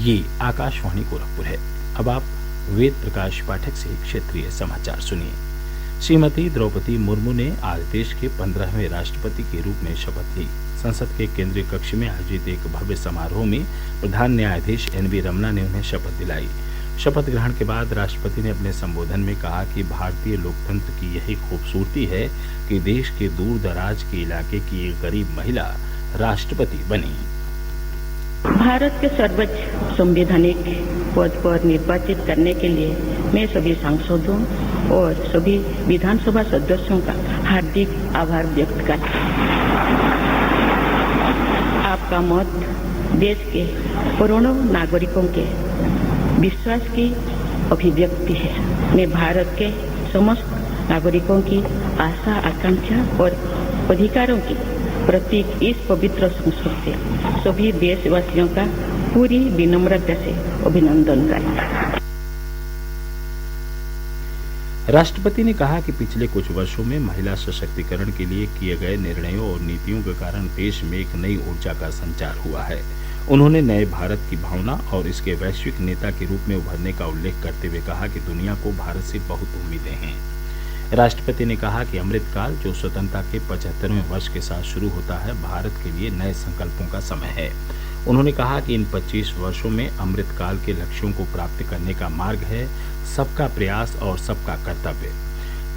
ये आकाशवाणी गोरखपुर है। अब आप वेद प्रकाश पाठक से क्षेत्रीय समाचार सुनिए। श्रीमती द्रौपदी मुर्मू ने आज देश के 15वें राष्ट्रपति के रूप में शपथ ली। संसद के केंद्रीय कक्ष में आयोजित एक भव्य समारोह में प्रधान न्यायाधीश एन.वी. रमन्ना ने उन्हें शपथ दिलाई। शपथ ग्रहण के बाद राष्ट्रपति ने अपने संबोधन में कहा कि भारतीय लोकतंत्र की यही खूबसूरती है कि देश के दूर दराज के इलाके की एक गरीब महिला राष्ट्रपति बनी। भारत के सर्वोच्च संवैधानिक पद पर निर्वाचित करने के लिए मैं सभी सांसदों और सभी विधानसभा सदस्यों का हार्दिक आभार व्यक्त करती हूँ। आपका मत देश के करोड़ों नागरिकों के विश्वास की अभिव्यक्ति है। मैं भारत के समस्त नागरिकों की आशा, आकांक्षा और अधिकारों की प्रतीक इस पवित्र संसद से सभी देशवासियों का पूरी विनम्रता से अभिनंदन करता हूँ। राष्ट्रपति ने कहा कि पिछले कुछ वर्षों में महिला सशक्तिकरण के लिए किए गए निर्णयों और नीतियों के कारण देश में एक नई ऊर्जा का संचार हुआ है। उन्होंने नए भारत की भावना और इसके वैश्विक नेता के रूप में उभरने का उल्लेख करते हुए कहा कि दुनिया को भारत से बहुत उम्मीदें हैं। राष्ट्रपति ने कहा कि अमृतकाल, जो स्वतंत्रता के 75वें वर्ष के साथ शुरू होता है, भारत के लिए नए संकल्पों का समय है। उन्होंने कहा कि इन 25 वर्षों में अमृतकाल के लक्ष्यों को प्राप्त करने का मार्ग है सबका प्रयास और सबका कर्तव्य।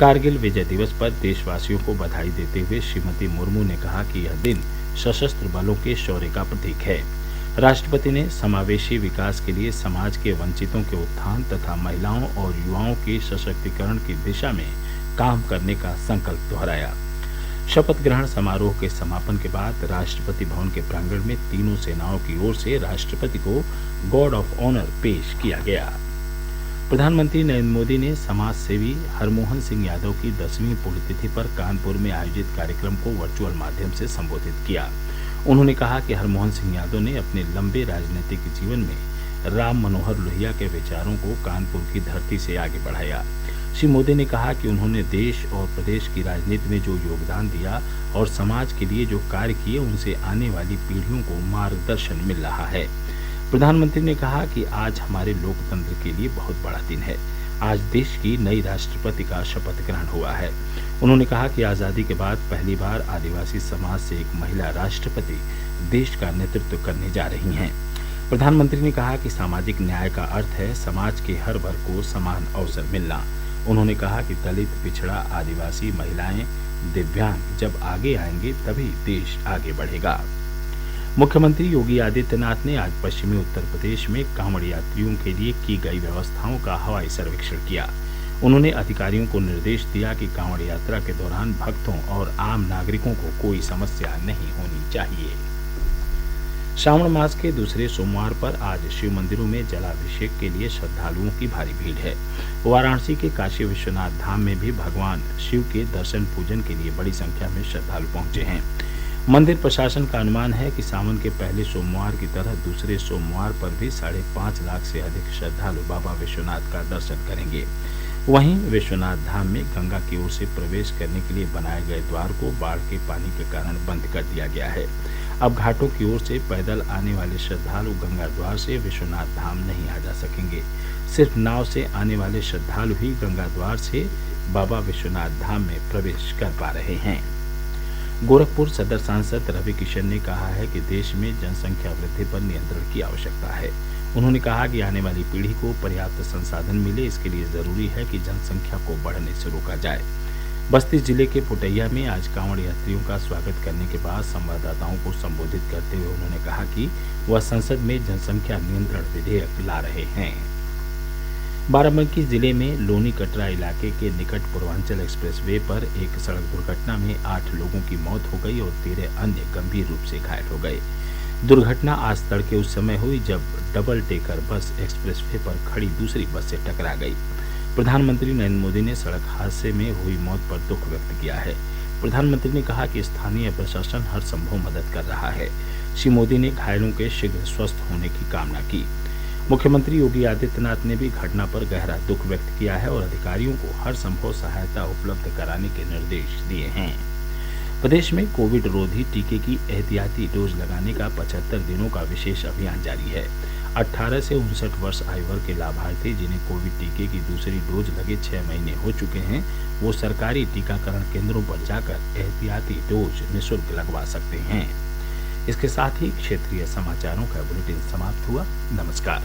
कारगिल विजय दिवस पर देशवासियों को बधाई देते हुए श्रीमती मुर्मू ने कहा कि यह दिन सशस्त्र बलों के शौर्य का प्रतीक है। राष्ट्रपति ने समावेशी विकास के लिए समाज के वंचितों के उत्थान तथा महिलाओं और युवाओं के सशक्तिकरण की दिशा में काम करने का संकल्प दोहराया। शपथ ग्रहण समारोह के समापन के बाद राष्ट्रपति भवन के प्रांगण में तीनों सेनाओं की ओर से राष्ट्रपति को गार्ड ऑफ ऑनर पेश किया गया। प्रधानमंत्री नरेंद्र मोदी ने समाज सेवी हरमोहन सिंह यादव की 10वीं पुण्यतिथि पर कानपुर में आयोजित कार्यक्रम को वर्चुअल माध्यम से संबोधित किया। उन्होंने कहा कि हरमोहन सिंह यादव ने अपने लंबे राजनीतिक जीवन में राम मनोहर लोहिया के विचारों को कानपुर की धरती से आगे बढ़ाया। श्री मोदी ने कहा कि उन्होंने देश और प्रदेश की राजनीति में जो योगदान दिया और समाज के लिए जो कार्य किए, उनसे आने वाली पीढ़ियों को मार्गदर्शन मिल रहा है। प्रधानमंत्री ने कहा कि आज हमारे लोकतंत्र के लिए बहुत बड़ा दिन है। आज देश की नई राष्ट्रपति का शपथ ग्रहण हुआ है। उन्होंने कहा कि आज़ादी के बाद पहली बार आदिवासी समाज से एक महिला राष्ट्रपति देश का नेतृत्व करने जा रही हैं। प्रधानमंत्री ने कहा कि सामाजिक न्याय का अर्थ है समाज के हर वर्ग को समान अवसर मिलना। उन्होंने कहा कि दलित, पिछड़ा, आदिवासी, महिलाएं, दिव्यांग जब आगे आएंगे तभी देश आगे बढ़ेगा। मुख्यमंत्री योगी आदित्यनाथ ने आज पश्चिमी उत्तर प्रदेश में कांवड़ यात्रियों के लिए की गई व्यवस्थाओं का हवाई सर्वेक्षण किया। उन्होंने अधिकारियों को निर्देश दिया कि कांवड़ यात्रा के दौरान भक्तों और आम नागरिकों को कोई समस्या नहीं होनी चाहिए। श्रावण मास के दूसरे सोमवार पर आज शिव मंदिरों में जलाभिषेक के लिए श्रद्धालुओं की भारी भीड़ है। वाराणसी के काशी विश्वनाथ धाम में भी भगवान शिव के दर्शन पूजन के लिए बड़ी संख्या में श्रद्धालु पहुंचे हैं। मंदिर प्रशासन का अनुमान है कि सावन के पहले सोमवार की तरह दूसरे सोमवार पर भी 5.5 लाख से अधिक श्रद्धालु बाबा विश्वनाथ का दर्शन करेंगे। वहीं विश्वनाथ धाम में गंगा की ओर से प्रवेश करने के लिए बनाए गए द्वार को बाढ़ के पानी के कारण बंद कर दिया गया है। अब घाटों की ओर से पैदल आने वाले श्रद्धालु गंगा द्वार से विश्वनाथ धाम नहीं आ जा सकेंगे। सिर्फ नाव से आने वाले श्रद्धालु ही गंगा द्वार से बाबा विश्वनाथ धाम में प्रवेश कर पा रहे हैं। गोरखपुर सदर सांसद रवि किशन ने कहा है कि देश में जनसंख्या वृद्धि पर नियंत्रण की आवश्यकता है। उन्होंने कहा कि आने वाली पीढ़ी को पर्याप्त संसाधन मिले, इसके लिए जरूरी है कि जनसंख्या को बढ़ने से रोका जाए। बस्ती जिले के पुटैया में आज कांवड़ यात्रियों का स्वागत करने के बाद संवाददाताओं को संबोधित करते हुए उन्होंने कहा कि वह संसद में जनसंख्या नियंत्रण विधेयक ला रहे हैं। बाराबंकी जिले में लोनी कटरा इलाके के निकट पूर्वांचल एक्सप्रेसवे पर एक सड़क दुर्घटना में 8 लोगों की मौत हो गई और 13 अन्य गंभीर रूप से घायल हो गए। दुर्घटना आज तड़के उस समय हुई जब डबल डेकर बस एक्सप्रेसवे पर खड़ी दूसरी बस से टकरा गई। प्रधानमंत्री नरेंद्र मोदी ने सड़क हादसे में हुई मौत पर दुख व्यक्त किया है। प्रधानमंत्री ने कहा कि स्थानीय प्रशासन हर संभव मदद कर रहा है। श्री मोदी ने घायलों के शीघ्र स्वस्थ होने की कामना की। मुख्यमंत्री योगी आदित्यनाथ ने भी घटना पर गहरा दुख व्यक्त किया है और अधिकारियों को हर संभव सहायता उपलब्ध कराने के निर्देश दिए हैं। प्रदेश में कोविड रोधी टीके की एहतियाती डोज लगाने का 75 दिनों का विशेष अभियान जारी है। 18 से 59 वर्ष आयु वर्ग के लाभार्थी जिन्हें कोविड टीके की दूसरी डोज लगे 6 महीने हो चुके हैं, वो सरकारी टीकाकरण केंद्रों पर जाकर एहतियाती डोज निःशुल्क लगवा सकते हैं। इसके साथ ही क्षेत्रीय समाचारों का बुलेटिन समाप्त हुआ। नमस्कार।